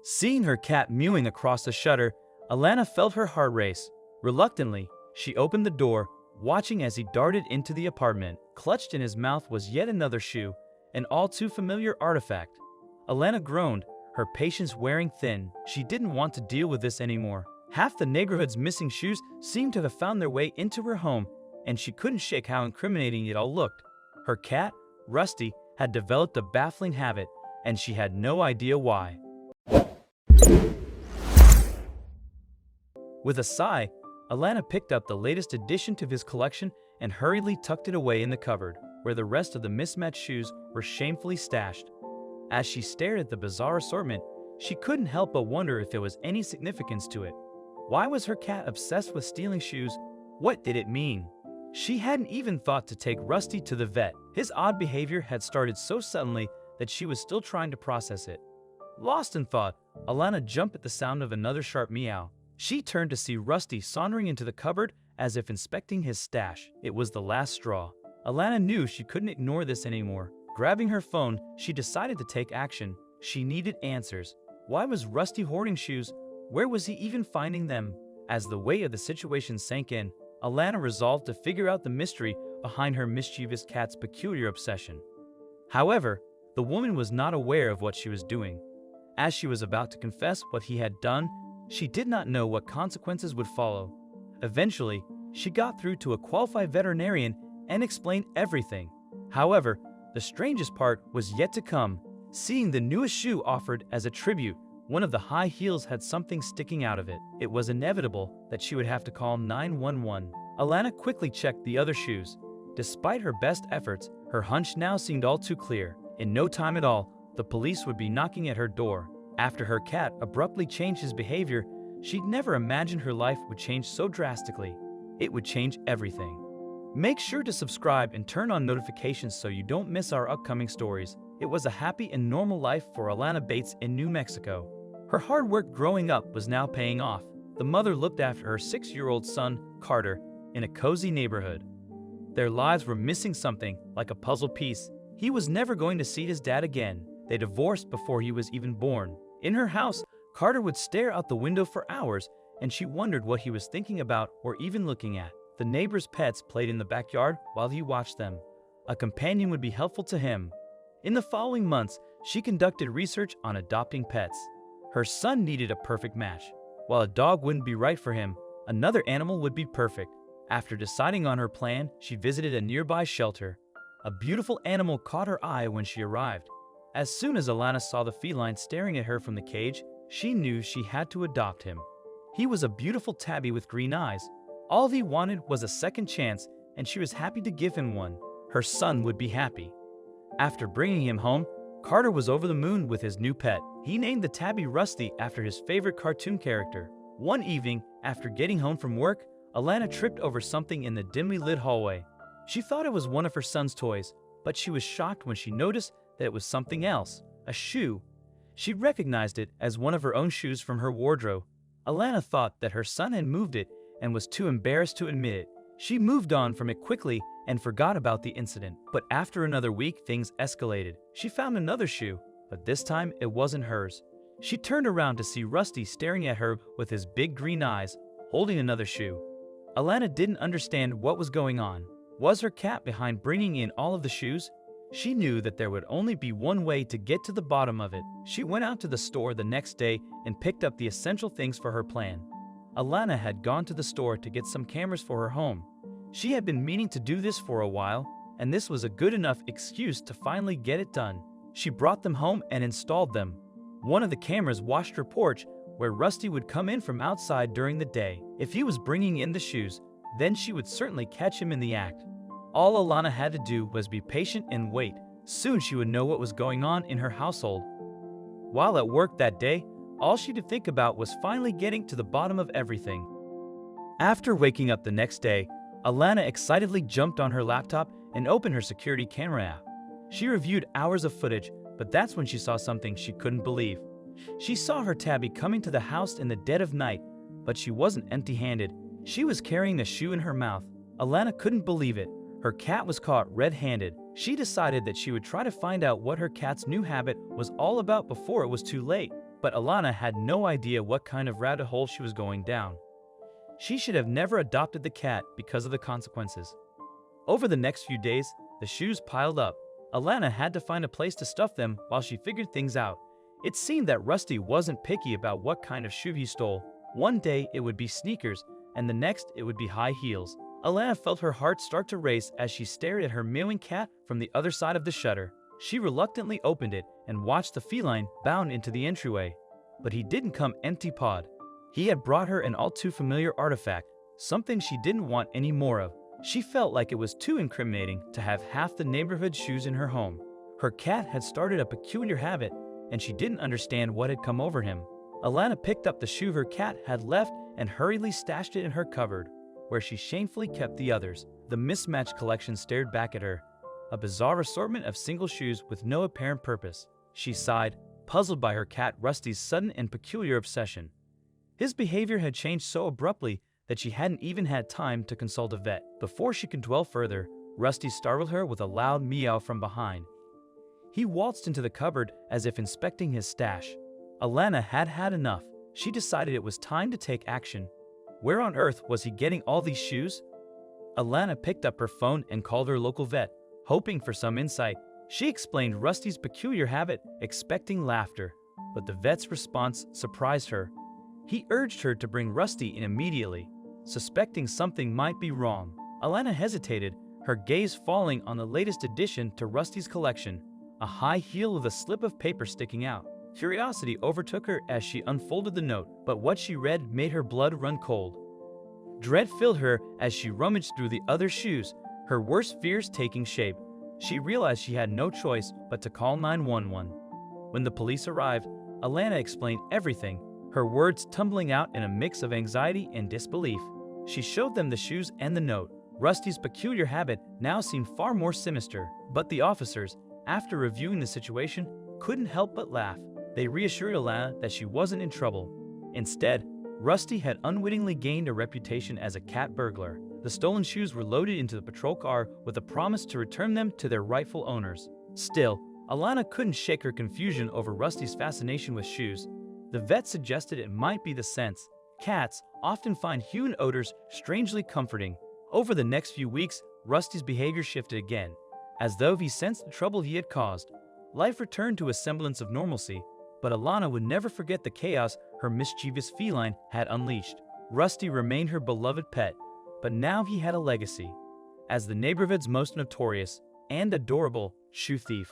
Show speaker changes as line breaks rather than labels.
Seeing her cat mewing across the shutter, Alana felt her heart race. Reluctantly, she opened the door, watching as he darted into the apartment. Clutched in his mouth was yet another shoe, an all-too-familiar artifact. Alana groaned, her patience wearing thin. She didn't want to deal with this anymore. Half the neighborhood's missing shoes seemed to have found their way into her home, and she couldn't shake how incriminating it all looked. Her cat, Rusty, had developed a baffling habit, and she had no idea why. With a sigh, Alana picked up the latest addition to his collection and hurriedly tucked it away in the cupboard, where the rest of the mismatched shoes were shamefully stashed. As she stared at the bizarre assortment, she couldn't help but wonder if there was any significance to it. Why was her cat obsessed with stealing shoes? What did it mean? She hadn't even thought to take Rusty to the vet. His odd behavior had started so suddenly that she was still trying to process it. Lost in thought, Alana jumped at the sound of another sharp meow. She turned to see Rusty sauntering into the cupboard as if inspecting his stash. It was the last straw. Alana knew she couldn't ignore this anymore. Grabbing her phone, she decided to take action. She needed answers. Why was Rusty hoarding shoes? Where was he even finding them? As the weight of the situation sank in, Alana resolved to figure out the mystery behind her mischievous cat's peculiar obsession. However, the woman was not aware of what she was doing. As she was about to confess what he had done, she did not know what consequences would follow. Eventually, she got through to a qualified veterinarian and explained everything. However, the strangest part was yet to come. Seeing the newest shoe offered as a tribute, one of the high heels had something sticking out of it. It was inevitable that she would have to call 911. Alana quickly checked the other shoes. Despite her best efforts, her hunch now seemed all too clear. In no time at all, the police would be knocking at her door. After her cat abruptly changed his behavior, she'd never imagined her life would change so drastically. It would change everything. Make sure to subscribe and turn on notifications so you don't miss our upcoming stories. It was a happy and normal life for Alana Bates in New Mexico. Her hard work growing up was now paying off. The mother looked after her 6-year-old son, Carter, in a cozy neighborhood. Their lives were missing something, like a puzzle piece. He was never going to see his dad again. They divorced before he was even born. In her house, Carter would stare out the window for hours, and she wondered what he was thinking about or even looking at. The neighbors' pets played in the backyard while he watched them. A companion would be helpful to him. In the following months, she conducted research on adopting pets. Her son needed a perfect match. While a dog wouldn't be right for him, another animal would be perfect. After deciding on her plan, she visited a nearby shelter. A beautiful animal caught her eye when she arrived. As soon as Alana saw the feline staring at her from the cage, she knew she had to adopt him. He was a beautiful tabby with green eyes. All he wanted was a second chance, and she was happy to give him one. Her son would be happy. After bringing him home, Carter was over the moon with his new pet. He named the tabby Rusty after his favorite cartoon character. One evening, after getting home from work, Alana tripped over something in the dimly lit hallway. She thought it was one of her son's toys, but she was shocked when she noticed that it was something else, a shoe. She recognized it as one of her own shoes from her wardrobe. Alana thought that her son had moved it and was too embarrassed to admit it. She moved on from it quickly and forgot about the incident. But after another week, things escalated. She found another shoe, but this time it wasn't hers. She turned around to see Rusty staring at her with his big green eyes, holding another shoe. Alana didn't understand what was going on. Was her cat behind bringing in all of the shoes? She knew that there would only be one way to get to the bottom of it. She went out to the store the next day and picked up the essential things for her plan. Alana had gone to the store to get some cameras for her home. She had been meaning to do this for a while, and this was a good enough excuse to finally get it done. She brought them home and installed them. One of the cameras watched her porch, where Rusty would come in from outside during the day. If he was bringing in the shoes, then she would certainly catch him in the act. All Alana had to do was be patient and wait. Soon she would know what was going on in her household. While at work that day, all she could think about was finally getting to the bottom of everything. After waking up the next day, Alana excitedly jumped on her laptop and opened her security camera app. She reviewed hours of footage, but that's when she saw something she couldn't believe. She saw her tabby coming to the house in the dead of night, but she wasn't empty-handed. She was carrying a shoe in her mouth. Alana couldn't believe it. Her cat was caught red-handed. She decided that she would try to find out what her cat's new habit was all about before it was too late. But Alana had no idea what kind of rabbit hole she was going down. She should have never adopted the cat because of the consequences. Over the next few days, the shoes piled up. Alana had to find a place to stuff them while she figured things out. It seemed that Rusty wasn't picky about what kind of shoe he stole. One day it would be sneakers, and the next it would be high heels. Alana felt her heart start to race as she stared at her mewing cat from the other side of the shutter. She reluctantly opened it and watched the feline bound into the entryway. But he didn't come empty-pawed. He had brought her an all-too-familiar artifact, something she didn't want any more of. She felt like it was too incriminating to have half the neighborhood's shoes in her home. Her cat had started a peculiar habit, and she didn't understand what had come over him. Alana picked up the shoe her cat had left and hurriedly stashed it in her cupboard, where she shamefully kept the others. The mismatched collection stared back at her, a bizarre assortment of single shoes with no apparent purpose. She sighed, puzzled by her cat Rusty's sudden and peculiar obsession. His behavior had changed so abruptly that she hadn't even had time to consult a vet. Before she could dwell further, Rusty startled her with a loud meow from behind. He waltzed into the cupboard as if inspecting his stash. Alana had had enough. She decided it was time to take action. Where on earth was he getting all these shoes? Alana picked up her phone and called her local vet, hoping for some insight. She explained Rusty's peculiar habit, expecting laughter, but the vet's response surprised her. He urged her to bring Rusty in immediately, suspecting something might be wrong. Alana hesitated, her gaze falling on the latest addition to Rusty's collection, a high heel with a slip of paper sticking out. Curiosity overtook her as she unfolded the note, but what she read made her blood run cold. Dread filled her as she rummaged through the other shoes, her worst fears taking shape. She realized she had no choice but to call 911. When the police arrived, Alana explained everything, her words tumbling out in a mix of anxiety and disbelief. She showed them the shoes and the note. Rusty's peculiar habit now seemed far more sinister, but the officers, after reviewing the situation, couldn't help but laugh. They reassured Alana that she wasn't in trouble. Instead, Rusty had unwittingly gained a reputation as a cat burglar. The stolen shoes were loaded into the patrol car with a promise to return them to their rightful owners. Still, Alana couldn't shake her confusion over Rusty's fascination with shoes. The vet suggested it might be the scents. Cats often find human odors strangely comforting. Over the next few weeks, Rusty's behavior shifted again, as though he sensed the trouble he had caused. Life returned to a semblance of normalcy, but Alana would never forget the chaos her mischievous feline had unleashed. Rusty remained her beloved pet, but now he had a legacy as the neighborhood's most notorious and adorable shoe thief.